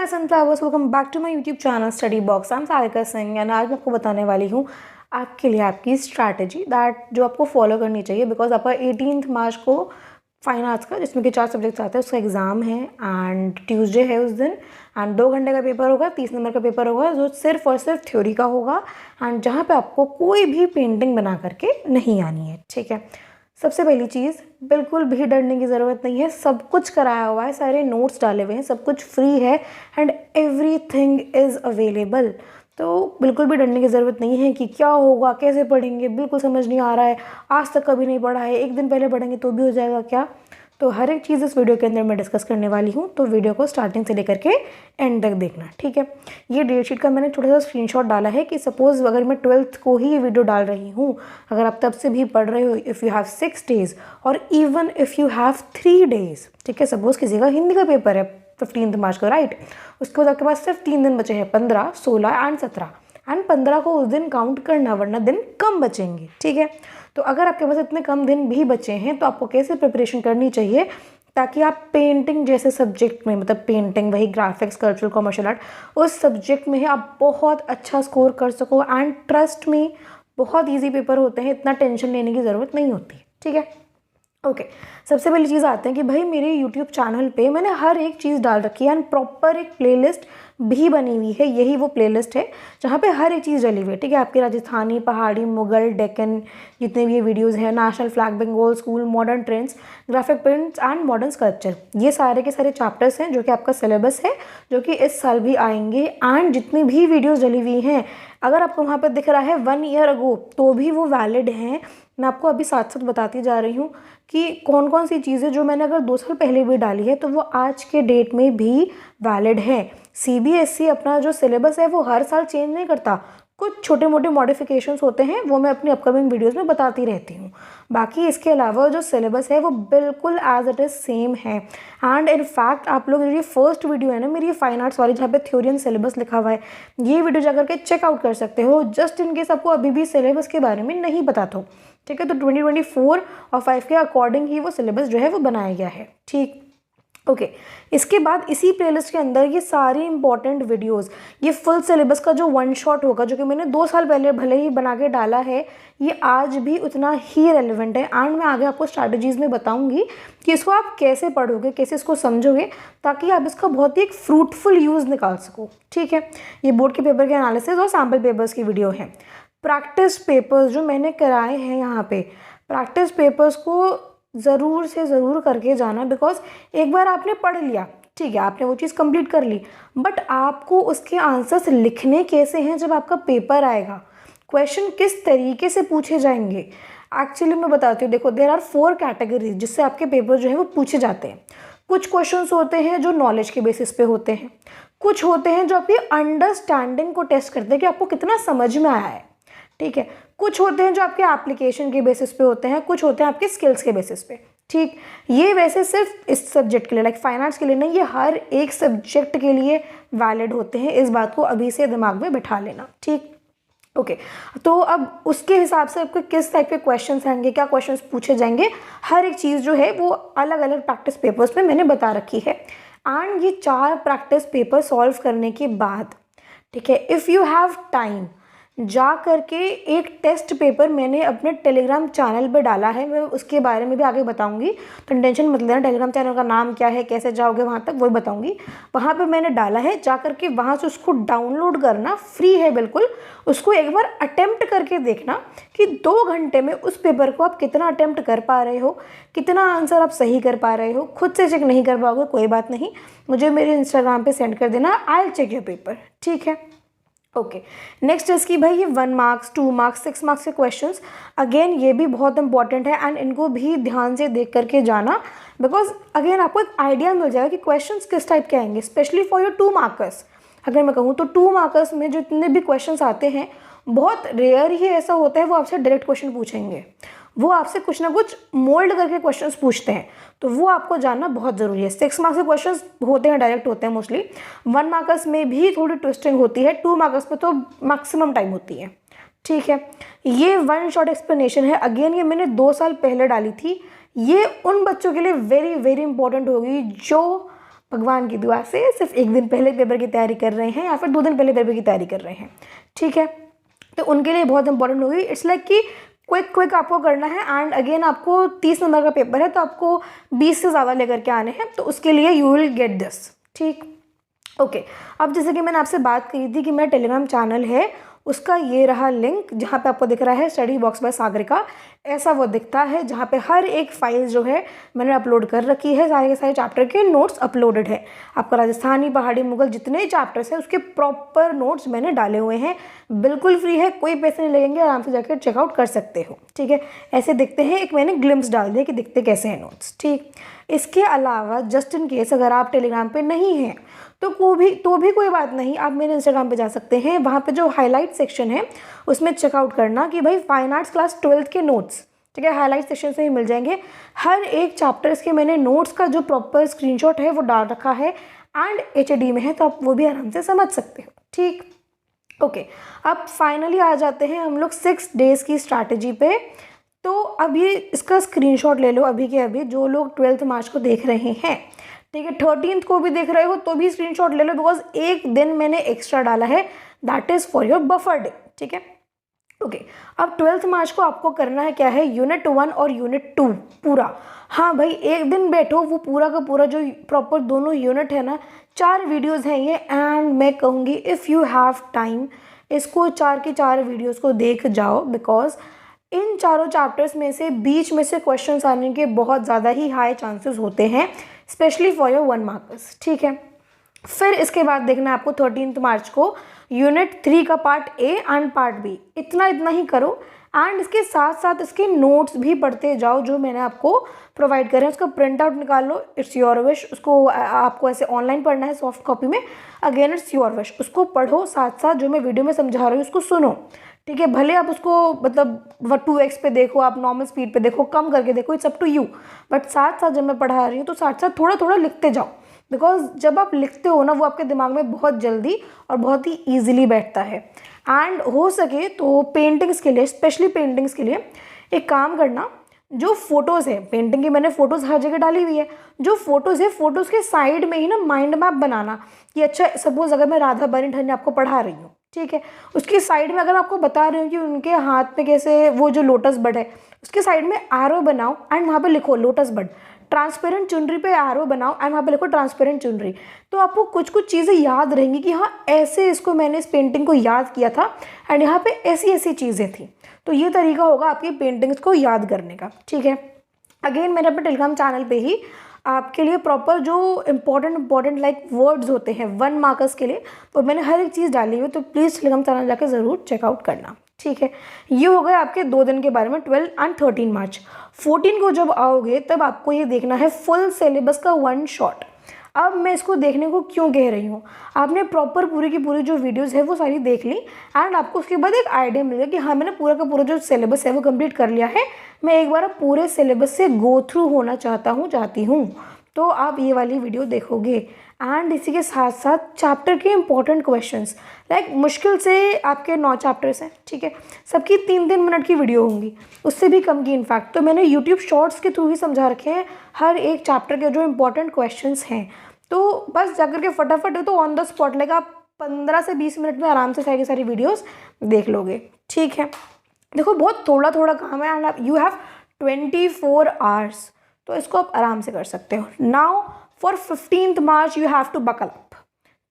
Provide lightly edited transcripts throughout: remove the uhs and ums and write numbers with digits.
My sunflowers, welcome back to my YouTube channel study box. I am Sarika Singh and आज मैं आपको बताने वाली हूँ आपके लिए आपकी स्ट्रैटेजी दैट जो आपको फॉलो करनी चाहिए बिकॉज आपका 18 मार्च को फाइन आर्ट्स का जिसमें कि 4 सब्जेक्ट्स आते हैं उसका एग्ज़ाम है एंड ट्यूसडे है उस दिन एंड 2 घंटे का पेपर होगा, 30 नंबर का पेपर होगा जो सिर्फ और सिर्फ थ्योरी का होगा एंड जहाँ पे आपको कोई भी पेंटिंग बना करके नहीं आनी है। ठीक है, सबसे पहली चीज़, बिल्कुल भी डरने की ज़रूरत नहीं है। सब कुछ कराया हुआ है, सारे नोट्स डाले हुए हैं, सब कुछ फ्री है एंड एवरीथिंग इज़ अवेलेबल। तो बिल्कुल भी डरने की ज़रूरत नहीं है कि क्या होगा, कैसे पढ़ेंगे, बिल्कुल समझ नहीं आ रहा है, आज तक कभी नहीं पढ़ा है, एक दिन पहले पढ़ेंगे तो भी हो जाएगा क्या। तो हर एक चीज़ इस वीडियो के अंदर मैं डिस्कस करने वाली हूँ, तो वीडियो को स्टार्टिंग से लेकर के एंड तक देखना। ठीक है, ये डेट शीट का मैंने छोटा सा स्क्रीनशॉट डाला है कि सपोज़ अगर मैं 12th को ही ये वीडियो डाल रही हूँ, अगर आप तब से भी पढ़ रहे हो, इफ़ यू हैव 6 days और even if you have 3 days, ठीक है, सपोज़ किसी का हिंदी का पेपर है 15 मार्च को, राइट, उसके बाद आपके पास सिर्फ 3 दिन बचे हैं, 15, 16 एंड 17 एंड 15 को उस दिन काउंट करना वरना दिन कम बचेंगे। ठीक है, तो अगर आपके पास इतने कम दिन भी बचे हैं तो आपको कैसे प्रिपरेशन करनी चाहिए ताकि आप पेंटिंग जैसे सब्जेक्ट में, मतलब पेंटिंग, वही ग्राफिक्स, कल्चरल, कमर्शियल आर्ट, उस सब्जेक्ट में ही आप बहुत अच्छा स्कोर कर सको। एंड ट्रस्ट मी, बहुत ईजी पेपर होते हैं, इतना टेंशन लेने की ज़रूरत नहीं होती। ठीक है, ओके, सबसे पहली चीज़ आते हैं कि भाई मेरे यूट्यूब चैनल पे मैंने हर एक चीज़ डाल रखी है एंड प्रॉपर एक प्लेलिस्ट भी बनी हुई है। यही वो प्लेलिस्ट है जहाँ पे हर एक चीज़ डली हुई है। ठीक है, आपकी राजस्थानी, पहाड़ी, मुगल, डेक्कन, जितने भी ये वीडियोस हैं, national flag, Bengal school, modern trends, graphic prints and modern sculpture, ये सारे के सारे चैप्टर्स हैं जो कि आपका सिलेबस है, जो कि इस साल भी आएंगे। एंड जितनी भी वीडियोज़ डली हुई हैं, अगर आपको वहाँ पर दिख रहा है 1 year अगो, तो भी वो वैलिड हैं। मैं आपको अभी साथ साथ बताती जा रही हूँ कि कौन कौन सी चीज़ें जो मैंने अगर 2 साल पहले भी डाली है तो वो आज के डेट में भी वैलिड है। CBSE अपना जो सिलेबस है वो हर साल चेंज नहीं करता, कुछ छोटे मोटे मॉडिफिकेशंस होते हैं, वो मैं अपनी अपकमिंग वीडियोस में बताती रहती हूँ। बाकी इसके अलावा जो सिलेबस है वो बिल्कुल एज इट इज़ सेम है। एंड इनफैक्ट आप लोग, ये फर्स्ट वीडियो है ना मेरी फाइन आर्ट्स वाली जहाँ पे थ्योरी एंड सिलेबस लिखा हुआ है, ये वीडियो जाकर के चेकआउट कर सकते हो, जस्ट इन केस आपको अभी भी सिलेबस के बारे में नहीं पता तो। ठीक है, तो 2024 और 5 के अकॉर्डिंग ही वो सिलेबस जो है वो बनाया गया है। ठीक, ओके, इसके बाद इसी प्लेलिस्ट के अंदर ये सारी इंपॉर्टेंट वीडियोस, ये फुल सिलेबस का जो 1 शॉट होगा, जो कि मैंने 2 साल पहले भले ही बना के डाला है, ये आज भी उतना ही रेलिवेंट है। एंड मैं आगे आपको स्ट्रैटेजीज़ में बताऊंगी कि इसको आप कैसे पढ़ोगे, कैसे इसको समझोगे, ताकि आप इसका बहुत ही एक फ्रूटफुल यूज़ निकाल सको। ठीक है, ये बोर्ड के पेपर के एनालिसिस और सैम्पल पेपर्स की वीडियो है। प्रैक्टिस पेपर्स जो मैंने कराए हैं यहाँ पे, प्रैक्टिस पेपर्स को ज़रूर से ज़रूर करके जाना, बिकॉज एक बार आपने पढ़ लिया, ठीक है, आपने वो चीज़ कंप्लीट कर ली, बट आपको उसके आंसर्स लिखने कैसे हैं जब आपका पेपर आएगा, क्वेश्चन किस तरीके से पूछे जाएंगे। एक्चुअली मैं बताती हूँ, देखो, देयर आर 4 कैटेगरीज जिससे आपके पेपर जो है वो पूछे जाते हैं। कुछ क्वेश्चंस होते हैं जो नॉलेज के बेसिस पे होते हैं, कुछ होते हैं जो आपकी अंडरस्टैंडिंग को टेस्ट करते हैं कि आपको कितना समझ में आया है। ठीक है, कुछ होते हैं जो आपके एप्लीकेशन के बेसिस पे होते हैं, कुछ होते हैं आपके स्किल्स के बेसिस पे। ठीक, ये वैसे सिर्फ इस सब्जेक्ट के लिए, लाइक फाइन आर्ट्स के लिए नहीं, ये हर एक सब्जेक्ट के लिए वैलिड होते हैं। इस बात को अभी से दिमाग में बिठा लेना। ठीक, ओके, तो अब उसके हिसाब से आपको किस टाइप के क्वेश्चंस आएंगे, क्या क्वेश्चंस पूछे जाएंगे, हर एक चीज़ जो है वो अलग अलग प्रैक्टिस पेपर्स में मैंने बता रखी है। एंड ये 4 प्रैक्टिस पेपर सॉल्व करने के बाद, ठीक है, इफ़ यू हैव टाइम, जा करके एक टेस्ट पेपर मैंने अपने टेलीग्राम चैनल पे डाला है, मैं उसके बारे में भी आगे बताऊंगी, तो टेंशन मत लेना। टेलीग्राम चैनल का नाम क्या है, कैसे जाओगे वहाँ तक, वही बताऊंगी। वहाँ पे मैंने डाला है, जा करके वहाँ से उसको डाउनलोड करना, फ्री है बिल्कुल। उसको एक बार अटेम्प्ट करके देखना कि 2 घंटे में उस पेपर को आप कितना अटेम्प्ट कर पा रहे हो, कितना आंसर आप सही कर पा रहे हो। खुद से चेक नहीं कर पाओगे, कोई बात नहीं, मुझे मेरे इंस्टाग्राम पर सेंड कर देना, I will check your paper. ठीक है, ओके, नेक्स्ट इसकी भाई ये 1 मार्क्स, 2 मार्क्स, 6 मार्क्स के क्वेश्चंस, अगेन ये भी बहुत इंपॉर्टेंट है एंड इनको भी ध्यान से देख करके जाना, बिकॉज अगेन आपको एक आइडिया मिल जाएगा कि क्वेश्चंस किस टाइप के आएंगे, स्पेशली फॉर योर 2 मार्कर्स। अगर मैं कहूँ तो 2 मार्कर्स में जितने भी क्वेश्चंस आते हैं, बहुत रेयर ही ऐसा होता है वो आपसे डायरेक्ट क्वेश्चन पूछेंगे, वो आपसे कुछ ना कुछ मोल्ड करके क्वेश्चंस पूछते हैं, तो वो आपको जानना बहुत ज़रूरी है। 6 मार्क्स के क्वेश्चंस होते हैं, डायरेक्ट होते हैं मोस्टली, 1 मार्कर्स में भी थोड़ी ट्विस्टिंग होती है, 2 मार्कर्स में तो मैक्सिमम टाइम होती है। ठीक है, ये 1 शॉर्ट एक्सप्लेनेशन है, अगेन ये मैंने 2 साल पहले डाली थी, ये उन बच्चों के लिए वेरी वेरी इंपॉर्टेंट होगी जो भगवान की दुआ से सिर्फ एक दिन पहले पेपर की तैयारी कर रहे हैं या फिर 2 दिन पहले पेपर की तैयारी कर रहे हैं, ठीक है, तो उनके लिए बहुत इंपॉर्टेंट होगी। इट्स लाइक कि क्विक आपको करना है एंड अगेन आपको 30 नंबर का पेपर है तो आपको 20 से ज़्यादा लेकर के आने हैं, तो उसके लिए यू विल गेट दिस, ठीक, ओके। अब जैसे कि मैंने आपसे बात करी थी कि मेरा टेलीग्राम चैनल है, उसका ये रहा लिंक जहाँ पे आपको दिख रहा है स्टडी बॉक्स बाय सागरिका, ऐसा वो दिखता है जहाँ पे हर एक फाइल जो है मैंने अपलोड कर रखी है, सारे के सारे चैप्टर के नोट्स अपलोडेड है। आपका राजस्थानी, पहाड़ी, मुगल जितने चैप्टर्स हैं उसके प्रॉपर नोट्स मैंने डाले हुए हैं, बिल्कुल फ्री है, कोई पैसे नहीं लगेंगे, आराम से जाकर चेकआउट कर सकते हो, ठीक है। ऐसे दिखते हैं, एक मैंने ग्लिम्स डाल दिया कि दिखते कैसे हैं नोट्स, ठीक। इसके अलावा जस्ट इन केस अगर आप टेलीग्राम पे नहीं हैं तो भी कोई बात नहीं, आप मेरे इंस्टाग्राम पे जा सकते हैं, वहाँ पे जो हाईलाइट सेक्शन है उसमें चेकआउट करना कि भाई फाइन आर्ट्स क्लास 12th के नोट्स, ठीक है, हाईलाइट सेक्शन से ही मिल जाएंगे। हर एक चैप्टर्स के मैंने नोट्स का जो प्रॉपर स्क्रीनशॉट है वो डाल रखा है एंड HD में है, तो आप वो भी आराम से समझ सकते हो, ठीक, ओके। अब फाइनली आ जाते हैं हम लोग 6 डेज़ की स्ट्रैटेजी पे। तो अब ये इसका स्क्रीनशॉट ले लो अभी के अभी, जो लोग 12th मार्च को देख रहे हैं, ठीक है, 13th को भी देख रहे हो तो भी स्क्रीनशॉट ले लो, बिकॉज एक दिन मैंने एक्स्ट्रा डाला है, that is for your buffer day, ठीक है, ओके। अब 12th मार्च को आपको करना है क्या है, यूनिट 1 और यूनिट 2 पूरा, हाँ भाई एक दिन बैठो, वो पूरा का पूरा जो प्रॉपर दोनों यूनिट है ना, 4 वीडियोज़ हैं ये, एंड मैं कहूँगी इफ़ यू हैव टाइम इसको 4 की 4 वीडियोज़ को देख जाओ, बिकॉज इन चारों चैप्टर्स में से बीच में से क्वेश्चंस आने के बहुत ज़्यादा ही हाई चांसेस होते हैं, स्पेशली फॉर योर 1 मार्कर्स, ठीक है। फिर इसके बाद देखना है आपको 13th मार्च को यूनिट 3 का part A and part B, इतना ही करो एंड इसके साथ साथ इसके नोट्स भी पढ़ते जाओ जो मैंने आपको प्रोवाइड करे हैं, उसका प्रिंट आउट निकाल लो, इट्स योर विश, उसको आपको ऐसे ऑनलाइन पढ़ना है सॉफ्ट कॉपी में, अगेन इट्स योर विश, उसको पढ़ो, साथ साथ जो मैं वीडियो में समझा रही हूँ उसको सुनो, ठीक है, भले आप उसको मतलब 2x पे देखो, आप नॉर्मल स्पीड पे देखो, कम करके देखो, it's up to you, but साथ साथ जब मैं पढ़ा रही हूँ तो साथ साथ थोड़ा थोड़ा लिखते जाओ, बिकॉज जब आप लिखते हो ना वो आपके दिमाग में बहुत जल्दी और बहुत ही ईजिली बैठता है। एंड हो सके तो पेंटिंग्स के लिए, स्पेशली पेंटिंग्स के लिए एक काम करना, जो फोटोज़ है पेंटिंग की, मैंने फ़ोटोज़ हर जगह डाली हुई है, जो फोटोज़ है फोटोज़ के साइड में ही ना माइंड मैप बनाना कि अच्छा सपोज अगर मैं राधा बनिठन आपको पढ़ा रही हूँ, ठीक है, उसके साइड में अगर आपको बता रही हूँ कि उनके हाथ में कैसे वो जो लोटस बर्ड है उसके साइड में एरो बनाओ एंड वहाँ पे लिखो लोटस बर्ड, ट्रांसपेरेंट चुनरी पे एरो बनाओ एंड वहाँ पे लिखो ट्रांसपेरेंट चुनरी, तो आपको कुछ कुछ चीज़ें याद रहेंगी कि हाँ ऐसे इसको मैंने इस पेंटिंग को याद किया था एंड यहाँ पे ऐसी ऐसी चीज़ें थी, तो ये तरीका होगा आपकी पेंटिंग्स को याद करने का, ठीक है। अगेन मैंने अपने टेलीग्राम चैनल पे ही आपके लिए प्रॉपर जो इम्पॉर्टेंट लाइक वर्ड्स होते हैं 1 मार्कर्स के लिए, वो मैंने हर एक चीज़ डाली हुई, तो प्लीज़ टेलीग्राम चैनल जाकर ज़रूर चेकआउट करना, ठीक है। ये हो गए आपके 2 दिन के बारे में, 12 एंड 13 मार्च। 14 को जब आओगे तब आपको ये देखना है फुल सिलेबस का 1 शॉट। अब मैं इसको देखने को क्यों कह रही हूँ, आपने प्रॉपर पूरी की पूरी जो वीडियोस है वो सारी देख ली एंड आपको उसके बाद एक आइडिया मिलेगा कि हाँ मैंने पूरा का पूरा जो सिलेबस है वो कंप्लीट कर लिया है, मैं एक बार पूरे सिलेबस से गो थ्रू होना चाहती हूँ, तो आप ये वाली वीडियो देखोगे। एंड इसी के साथ साथ चैप्टर के इंपॉर्टेंट क्वेश्चंस, लाइक मुश्किल से आपके 9 चैप्टर्स हैं, ठीक है, सबकी 3-3 मिनट की वीडियो होंगी, उससे भी कम की इनफैक्ट, तो मैंने यूट्यूब शॉर्ट्स के थ्रू ही समझा रखे हैं हर एक चैप्टर के जो इंपॉर्टेंट क्वेश्चंस हैं, तो बस जाकर के फटाफट तो ऑन द स्पॉट लाइक आप 15 से 20 मिनट में आराम से सारी वीडियोज़ देख लोगे, ठीक है। देखो बहुत थोड़ा काम है एंड यू हैव 24 आवर्स, तो इसको आप आराम से कर सकते हो। Now for 15th March you have to buckle up,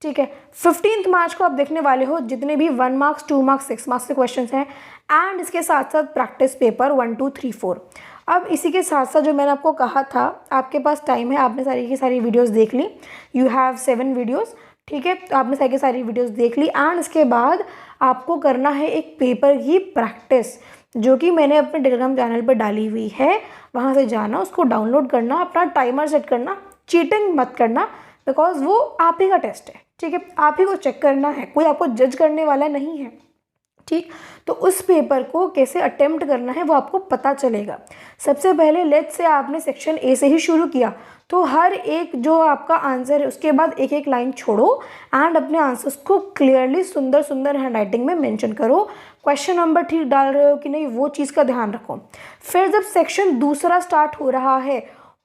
ठीक है। 15th मार्च को आप देखने वाले हो जितने भी 1 मार्क्स 2 मार्क्स 6 मार्क्स के क्वेश्चन हैं एंड इसके साथ साथ प्रैक्टिस पेपर 1 2 3 4। अब इसी के साथ साथ जो मैंने आपको कहा था आपके पास टाइम है, आपने सारी की सारी वीडियोस देख ली, यू हैव 7 वीडियोस, ठीक है, तो आपने सारी की सारी वीडियोस देख ली एंड इसके बाद आपको करना है एक पेपर की प्रैक्टिस, जो कि मैंने अपने टेलीग्राम चैनल पर डाली हुई है, वहाँ से जाना, उसको डाउनलोड करना, अपना टाइमर सेट करना, चीटिंग मत करना, बिकॉज वो आप ही का टेस्ट है, ठीक है, आप ही को चेक करना है, कोई आपको जज करने वाला नहीं है, ठीक। तो उस पेपर को कैसे अटेम्प्ट करना है वो आपको पता चलेगा। सबसे पहले लेट्स से आपने सेक्शन ए से ही शुरू किया, तो हर एक जो आपका आंसर है उसके बाद एक एक लाइन छोड़ो एंड अपने आंसर्स को क्लियरली सुंदर हैंडराइटिंग में मेंशन करो, क्वेश्चन नंबर ठीक डाल रहे हो कि नहीं वो चीज़ का ध्यान रखो। फिर जब सेक्शन दूसरा स्टार्ट हो रहा है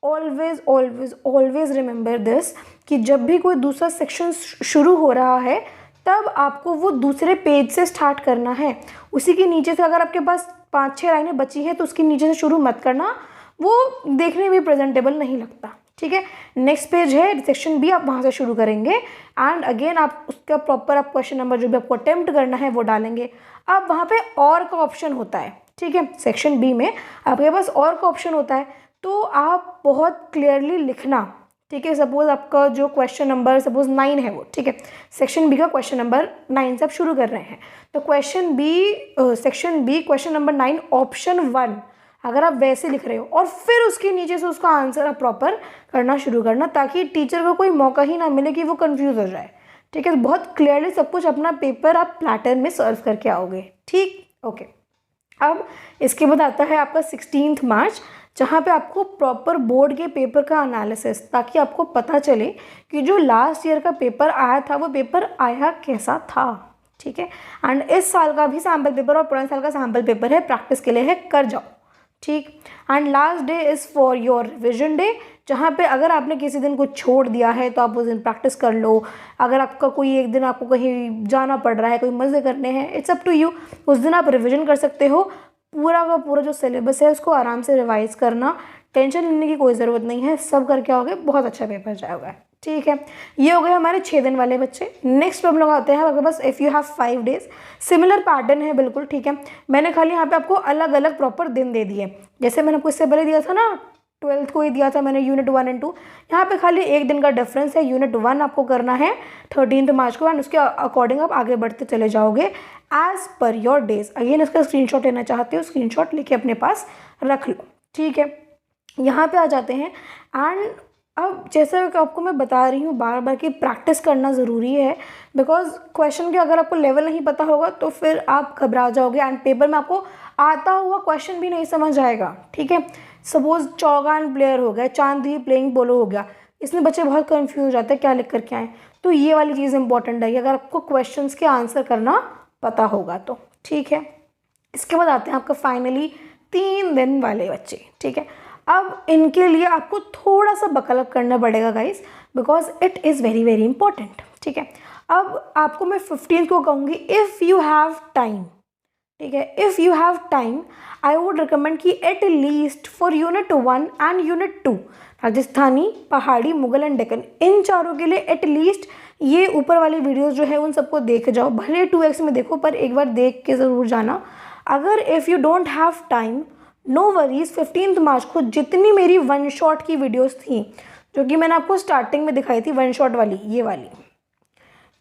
always always always remember this कि जब भी कोई दूसरा सेक्शन शुरू हो रहा है तब आपको वो दूसरे पेज से स्टार्ट करना है। उसी के नीचे से अगर आपके पास 5-6 लाइनें बची हैं तो उसके नीचे से शुरू मत करना, वो देखने में प्रेजेंटेबल नहीं लगता। ठीक है, नेक्स्ट पेज है सेक्शन बी, आप वहाँ से शुरू करेंगे एंड अगेन आप उसका प्रॉपर आप क्वेश्चन नंबर जो भी आपको अटेम्प्ट करना है वो डालेंगे। अब वहाँ पे और का ऑप्शन होता है। ठीक है, सेक्शन बी में आपके पास और का ऑप्शन होता है, तो आप बहुत क्लियरली लिखना। ठीक है, सपोज आपका जो क्वेश्चन नंबर सपोज 9 है वो, ठीक है, सेक्शन बी का क्वेश्चन नंबर 9 से आप शुरू कर रहे हैं, तो section B question number 9 option 1 अगर आप वैसे लिख रहे हो और फिर उसके नीचे से उसका आंसर आप प्रॉपर करना शुरू करना, ताकि टीचर को कोई मौका ही ना मिले कि वो कंफ्यूज हो जाए। ठीक है, तो बहुत क्लियरली सब कुछ अपना पेपर आप प्लेटर में सर्व करके आओगे। ठीक, ओके। अब इसके बाद आता है आपका 16 मार्च, जहाँ पे आपको प्रॉपर बोर्ड के पेपर का एनालिसिस, ताकि आपको पता चले कि जो लास्ट ईयर का पेपर आया था वो पेपर आया कैसा था। ठीक है, एंड इस साल का भी सैम्पल पेपर और पुराने साल का सैम्पल पेपर है, प्रैक्टिस के लिए है, कर जाओ। ठीक, and last day is for your revision day, जहाँ पे अगर आपने किसी दिन कुछ छोड़ दिया है तो आप उस दिन प्रैक्टिस कर लो। अगर आपका कोई एक दिन आपको कहीं जाना पड़ रहा है, कोई मज़े करने हैं, इट्स अप टू यू, उस दिन आप रिविजन कर सकते हो। पूरा का पूरा जो सिलेबस है उसको आराम से रिवाइज करना, टेंशन लेने की कोई ज़रूरत नहीं है, सब करके आओगे, बहुत अच्छा पेपर जाएगा। ठीक है, ये हो गए हमारे 6 दिन वाले बच्चे। नेक्स्ट हम लोग आते हैं आपके पास if you have 5 days, similar pattern है बिल्कुल। ठीक है, मैंने खाली यहाँ पे आपको अलग अलग प्रॉपर दिन दे दिए, जैसे मैंने आपको इससे पहले दिया था ना, 12th को ही दिया था मैंने यूनिट 1 एंड 2। यहाँ पे खाली एक दिन का डिफरेंस है, यूनिट 1 आपको करना है 13 मार्च को एंड उसके अकॉर्डिंग आप आगे बढ़ते चले जाओगे as per your days. Again इसका स्क्रीनशॉट लेना चाहते हो, स्क्रीनशॉट लेके अपने पास रख लो। ठीक है, यहाँ पे आ जाते हैं एंड अब जैसे आपको मैं बता रही हूँ बार बार कि प्रैक्टिस करना ज़रूरी है, बिकॉज क्वेश्चन के अगर आपको लेवल नहीं पता होगा तो फिर आप घबरा जाओगे एंड पेपर में आपको आता हुआ क्वेश्चन भी नहीं समझ आएगा। ठीक है, सपोज चौगान प्लेयर हो गया, चांदी प्लेइंग पोलो हो गया, इसमें बच्चे बहुत कंफ्यूज हो जाते हैं क्या लिख कर के आए। तो ये वाली चीज़ इंपॉर्टेंट है कि अगर आपको क्वेश्चंस के आंसर करना पता होगा तो। ठीक है, इसके बाद आते हैं आपका फाइनली 3 दिन वाले बच्चे। ठीक है, अब इनके लिए आपको थोड़ा सा बकलअप करना पड़ेगा guys, because it is very very important. ठीक है, अब आपको मैं 15 को कहूँगी इफ़ यू हैव टाइम। ठीक है, if you have time I would recommend कि at least for unit 1 and unit 2, Rajasthani, Pahari, Mughal and Deccan, इन चारों के लिए एट लीस्ट ये ऊपर वाली वीडियोस जो है उन सबको देख जाओ, भले 2x में देखो पर एक बार देख के ज़रूर जाना। अगर if you don't have time, no worries, 15 March को जितनी मेरी 1 शॉट की वीडियोस थी, जो कि मैंने आपको स्टार्टिंग में दिखाई थी 1 शॉट वाली, ये वाली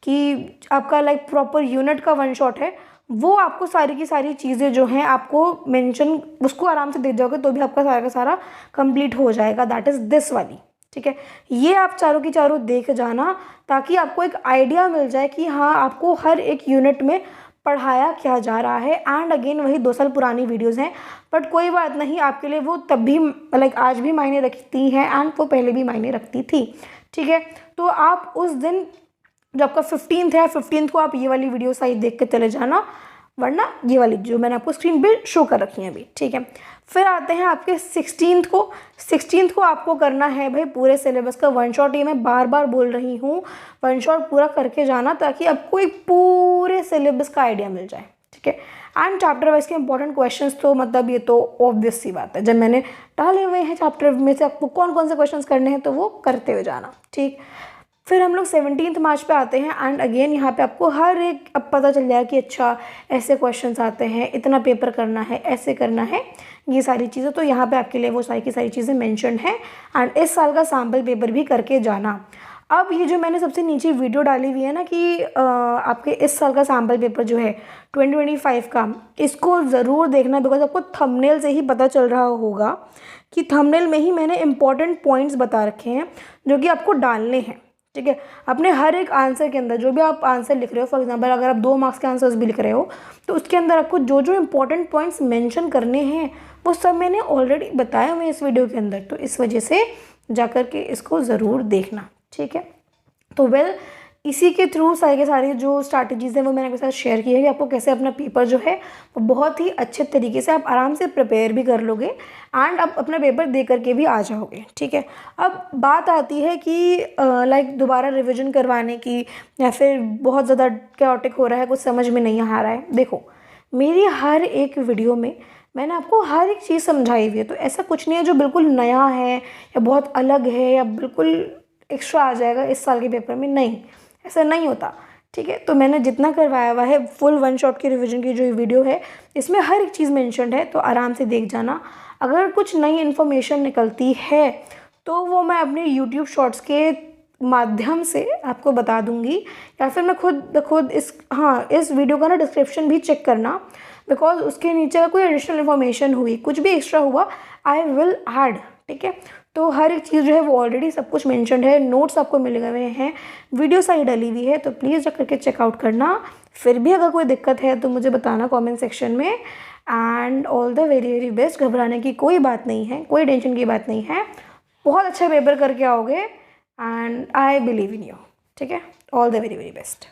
कि आपका लाइक प्रॉपर यूनिट का 1 शॉट है, वो आपको सारी की सारी चीज़ें जो हैं आपको मेंशन, उसको आराम से देख जाओगे तो भी आपका सारा का सारा कंप्लीट हो जाएगा। दैट इज़ दिस वाली। ठीक है, ये आप चारों की चारों देख जाना, ताकि आपको एक आइडिया मिल जाए कि हाँ आपको हर एक यूनिट में पढ़ाया क्या जा रहा है। एंड अगेन वही 2 साल पुरानी वीडियोस हैं, बट कोई बात नहीं, आपके लिए वो तब भी लाइक आज भी मायने रखती हैं एंड वो पहले भी मायने रखती थी। ठीक है, तो आप उस दिन जो आपका 15 है, 15 को आप ये वाली वीडियो सारी देख के चले जाना, वरना ये वाली जो मैंने आपको स्क्रीन पे शो कर रखी है अभी। ठीक है, फिर आते हैं आपके 16 को। 16 को आपको करना है भाई पूरे सिलेबस का 1 शॉट। ये मैं बार बार बोल रही हूँ, 1 शॉट पूरा करके जाना, ताकि आपको एक पूरे सिलेबस का आइडिया मिल जाए। ठीक है, एंड चैप्टर वाइज के इंपॉर्टेंट क्वेश्चंस तो मतलब ये तो ऑब्वियस सी बात है, जब मैंने डाले हुए हैं चैप्टर में से आपको कौन कौन से क्वेश्चंस करने हैं तो वो करते हुए जाना। ठीक, फिर हम लोग 17 मार्च पे आते हैं एंड अगेन यहाँ पे आपको हर एक अब पता चल जाएगा कि अच्छा ऐसे क्वेश्चंस आते हैं, इतना पेपर करना है, ऐसे करना है, ये सारी चीज़ें। तो यहाँ पे आपके लिए वो सारी की सारी चीज़ें मेंशन है एंड इस साल का सैम्पल पेपर भी करके जाना। अब ये जो मैंने सबसे नीचे वीडियो डाली हुई है ना कि आपके इस साल का सैम्पल पेपर जो है 2025 का, इसको ज़रूर देखना, बिकॉज आपको थंबनेल से ही पता चल रहा होगा कि थंबनेल में ही मैंने इंपॉर्टेंट पॉइंट्स बता रखे हैं जो कि आपको डालने हैं। ठीक है, अपने हर एक आंसर के अंदर जो भी आप आंसर लिख रहे हो, फॉर एग्जांपल अगर आप 2 मार्क्स के आंसर्स भी लिख रहे हो तो उसके अंदर आपको जो जो इंपॉर्टेंट पॉइंट्स मेंशन करने हैं वो सब मैंने ऑलरेडी बताया हुआ है इस वीडियो के अंदर, तो इस वजह से जाकर के इसको ज़रूर देखना। ठीक है, तो वेल इसी के थ्रू सारे के सारे जो स्ट्रैटेजीज़ हैं वो मैंने आपके साथ शेयर की है कि आपको कैसे अपना पेपर जो है वो बहुत ही अच्छे तरीके से आप आराम से प्रिपेयर भी कर लोगे एंड आप अपना पेपर दे करके भी आ जाओगे, ठीक है। अब बात आती है कि लाइक दोबारा रिविज़न करवाने की या फिर बहुत ज़्यादा कैओटिक हो रहा है, कुछ समझ में नहीं आ रहा है। देखो, मेरी हर एक वीडियो में मैंने आपको हर एक चीज़ समझाई हुई है, तो ऐसा कुछ नहीं है जो बिल्कुल नया है या बहुत अलग है या बिल्कुल एक्स्ट्रा आ जाएगा इस साल के पेपर में, नहीं, ऐसा नहीं होता, ठीक है। तो मैंने जितना करवाया हुआ है फुल वन शॉट की रिवीजन की जो ये वीडियो है इसमें हर एक चीज़ मेंशन्ड है, तो आराम से देख जाना। अगर कुछ नई इन्फॉर्मेशन निकलती है तो वो मैं अपने यूट्यूब शॉर्ट्स के माध्यम से आपको बता दूंगी, या फिर मैं खुद इस वीडियो का ना डिस्क्रिप्शन भी चेक करना, बिकॉज उसके नीचे अगर कोई एडिशनल इन्फॉर्मेशन हुई, कुछ भी एक्स्ट्रा हुआ, आई विल ऐड, ठीक है। तो हर एक चीज़ जो है वो ऑलरेडी सब कुछ मेंशन्ड है, नोट्स आपको मिल गए हैं, वीडियो सारी डली हुई है, तो प्लीज़ जा करके चेकआउट करना। फिर भी अगर कोई दिक्कत है तो मुझे बताना कमेंट सेक्शन में। And all the very very best. घबराने की कोई बात नहीं है, कोई टेंशन की बात नहीं है, बहुत अच्छा पेपर करके आओगे and I believe in you, ठीक है। All the very very best.